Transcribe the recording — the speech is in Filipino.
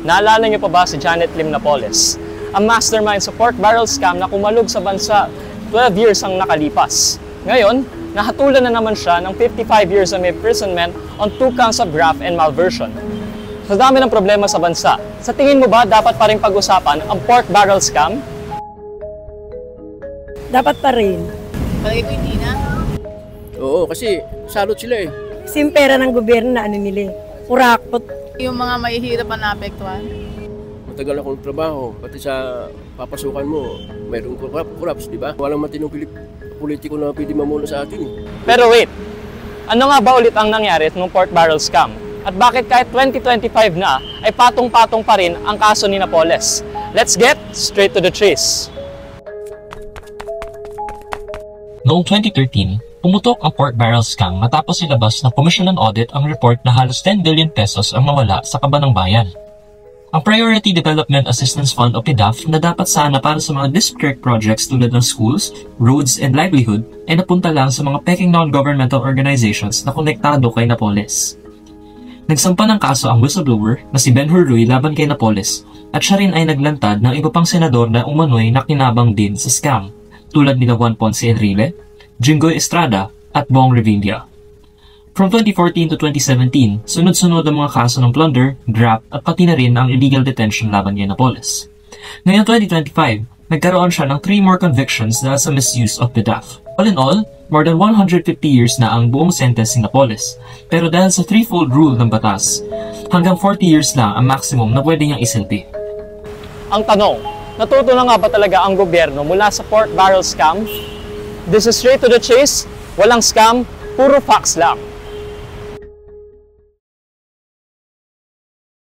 Naalala niyo pa ba si Janet Lim Napoles, ang mastermind sa pork barrel scam na kumalog sa bansa 12 years ang nakalipas? Ngayon, nahatulan na naman siya ng 55 years of imprisonment on 2 counts of graft and malversion. Sa dami ng problema sa bansa, sa tingin mo ba dapat pa rin pag-usapan ang pork barrel scam? Dapat pa rin. Palagi ko hindi na. Oo, kasi salot sila eh. Kasi yung pera ng gobyerno na nila, kurakot. Yung mga mahihirap ang naapektuhan. Matagal akong trabaho, pati sa papasukan mo, mayroong corrupts, di ba? Walang matinong politiko na pwede mamuna sa atin. Pero wait, ano nga ba ulit ang nangyari ng pork barrel scam? At bakit kahit 2025 na ay patong-patong pa rin ang kaso ni Napoles? Let's get straight to the chase. Noong 2013, pumutok ang pork barrel scam matapos ilabas ng Commission on Audit ang report na halos 10 billion pesos ang nawala sa kaba ng bayan. Ang Priority Development Assistance Fund o PDAF na dapat sana para sa mga district projects tulad ng schools, roads, and livelihood ay napunta lang sa mga peking non-governmental organizations na konektado kay Napoles. Nagsampa ng kaso ang whistleblower na si Ben Hurluy laban kay Napoles at siya rin ay naglantad ng iba pang senador na umano'y nakinabang din sa scam tulad nila Juan Ponce Enrile, Jinggoy Estrada at Bong Revilla. From 2014 to 2017, sunod-sunod ang mga kaso ng plunder, graft at pati na rin ang illegal detention laban kay Napoles. Ngayong 2025, nagkaroon siya ng 3 more convictions dahil sa misuse of PDAF. All in all, more than 150 years na ang buong sentence ni Napoles. Pero dahil sa threefold rule ng batas, hanggang 40 years lang ang maximum na pwede niyang isilbi. Ang tanong, natuto na nga ba talaga ang gobyerno mula sa pork barrel scam? This is straight to the chase, walang scam, puro facts lang.